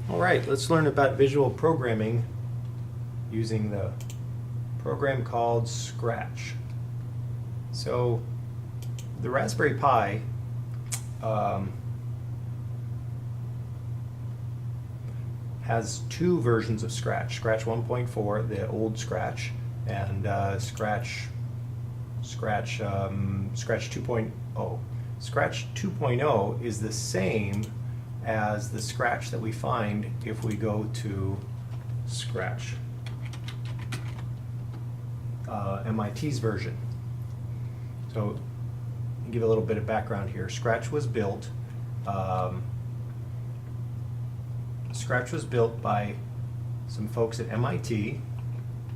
All right, let's learn about visual programming using the program called Scratch. So the Raspberry Pi has two versions of Scratch. Scratch 1.4, the old Scratch, and Scratch 2.0. Scratch 2.0 is the same as the Scratch that we find if we go to Scratch, MIT's version. So, to give a little bit of background here, Scratch was built by some folks at MIT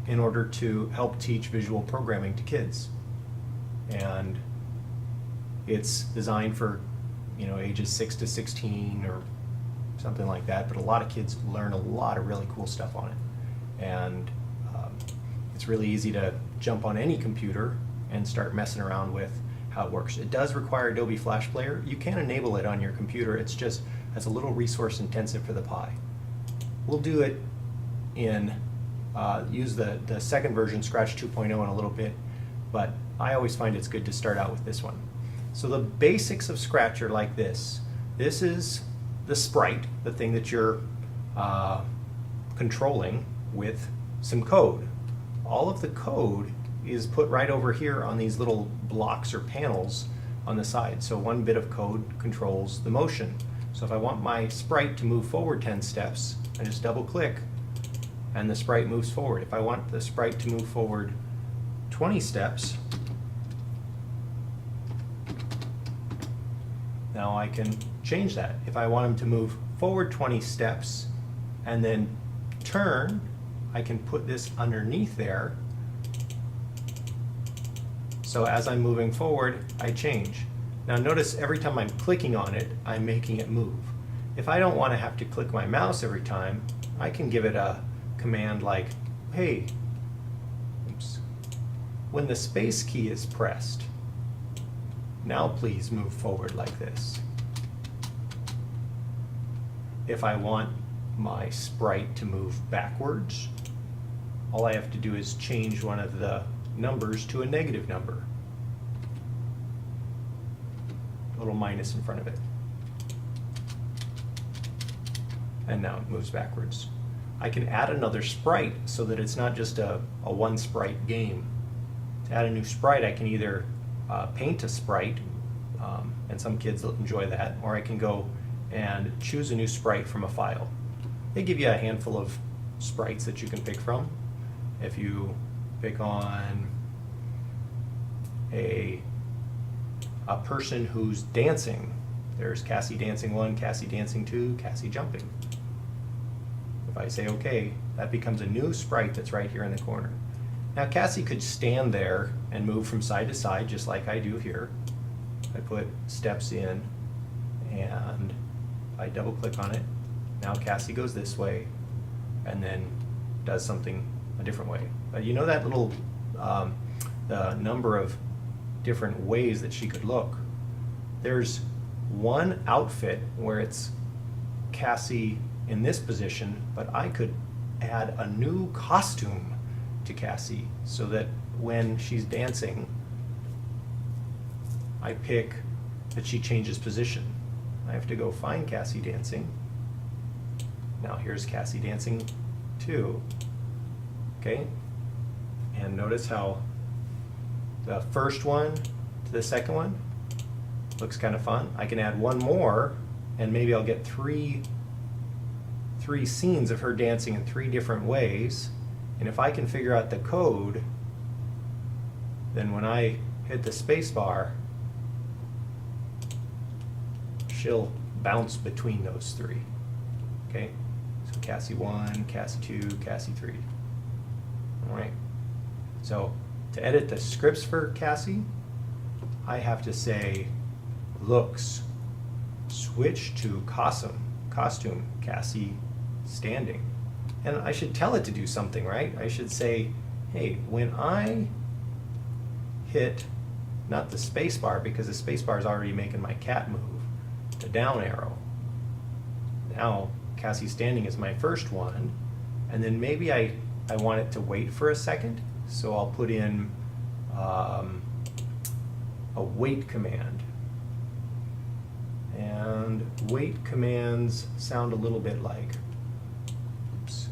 in order to help teach visual programming to kids. And it's designed for, ages 6 to 16 or something like that, but a lot of kids learn a lot of really cool stuff on it. And it's really easy to jump on any computer and start messing around with how it works. It does require Adobe Flash Player. You can enable it on your computer. It's just, it's a little resource intensive for the Pi. We'll do it in, use the second version, Scratch 2.0, in a little bit, but I always find it's good to start out with this one. So the basics of Scratch are like this. This is the sprite, the thing that you're controlling with some code. All of the code is put right over here on these little blocks or panels on the side. So one bit of code controls the motion. So if I want my sprite to move forward 10 steps, I just double click and the sprite moves forward. If I want the sprite to move forward 20 steps, now I can change that. If I want them to move forward 20 steps and then turn, I can put this underneath there. So as I'm moving forward, I change. Now notice every time I'm clicking on it, I'm making it move. If I don't want to have to click my mouse every time, I can give it a command like, hey, oops, when the space key is pressed, now please move forward like this. If I want my sprite to move backwards, all I have to do is change one of the numbers to a negative number. A little minus in front of it. And now it moves backwards. I can add another sprite so that it's not just a one sprite game. To add a new sprite, I can either paint a sprite, and some kids will enjoy that, or I can go and choose a new sprite from a file. They give you a handful of sprites that you can pick from. If you pick on a person who's dancing, there's Cassie dancing 1, Cassie dancing 2, Cassie jumping. If I say OK, that becomes a new sprite that's right here in the corner. Now Cassie could stand there and move from side to side just like I do here. I put steps in and I double click on it. Now Cassie goes this way and then does something a different way. But you know that little, the number of different ways that she could look. There's one outfit where it's Cassie in this position, but I could add a new costume to Cassie so that when she's dancing, I pick that she changes position. I have to go find Cassie dancing. Now here's Cassie dancing 2. Okay? And notice how the first one to the second one looks kind of fun. I can add one more and maybe I'll get three scenes of her dancing in 3 different ways. And if I can figure out the code, then when I hit the space bar, she'll bounce between those 3. Okay? So Cassie 1, Cassie 2, Cassie 3. All right. So to edit the scripts for Cassie, I have to say looks, switch to costume, Cassie standing. And I should tell it to do something, right? I should say, hey, when I hit, not the space bar, because the space bar is already making my cat move, the down arrow. Now Cassie standing is my first one, and then maybe I want it to wait for a second, so I'll put in a wait command. And wait commands sound a little bit like, oops.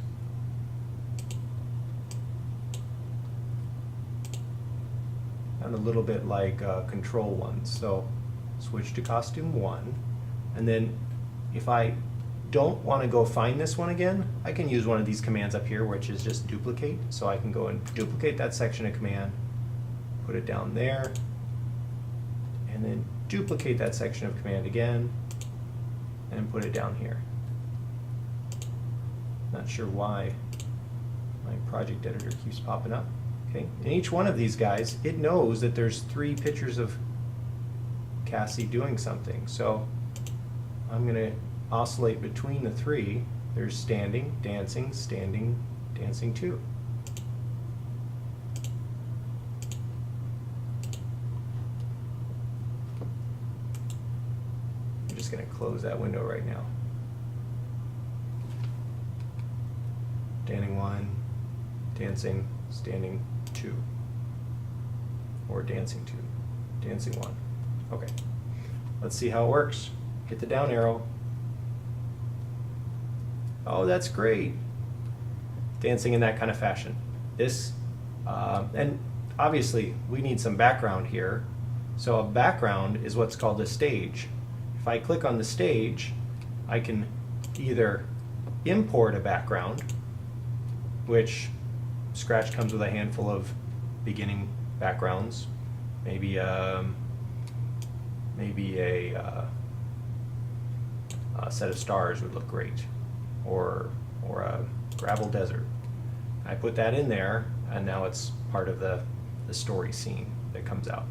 Sound a little bit like control ones. So switch to costume 1, and then if I don't want to go find this one again, I can use one of these commands up here, which is just duplicate. So I can go and duplicate that section of command, put it down there, and then duplicate that section of command again, and put it down here. Not sure why my project editor keeps popping up. Okay, in each one of these guys, it knows that there's 3 pictures of Cassie doing something. So I'm going to oscillate between the 3. There's standing, dancing, 2. I'm just going to close that window right now. Standing 1, dancing, standing 2. Or dancing 2, dancing 1. Okay, let's see how it works. Hit the down arrow. Oh, that's great. Dancing in that kind of fashion. This, and obviously we need some background here. So a background is what's called a stage. If I click on the stage, I can either import a background, which Scratch comes with a handful of beginning backgrounds. Maybe a set of stars would look great, or a gravel desert. I put that in there, and now it's part of the story scene that comes out.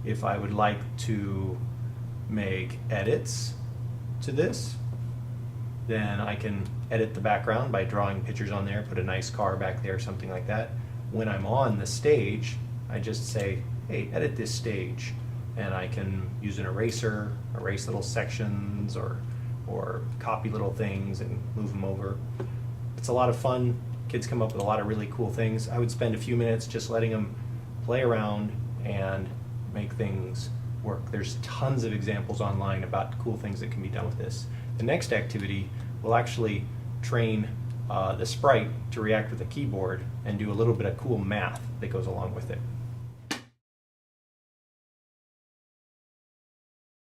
If I would like to make edits to this, then I can edit the background by drawing pictures on there, put a nice car back there, something like that. When I'm on the stage, I just say, hey, edit this stage. And I can use an eraser, erase little sections, or copy little things and move them over. It's a lot of fun. Kids come up with a lot of really cool things. I would spend a few minutes just letting them play around and make things work. There's tons of examples online about cool things that can be done with this. The next activity will actually train the sprite to react with the keyboard and do a little bit of cool math that goes along with it.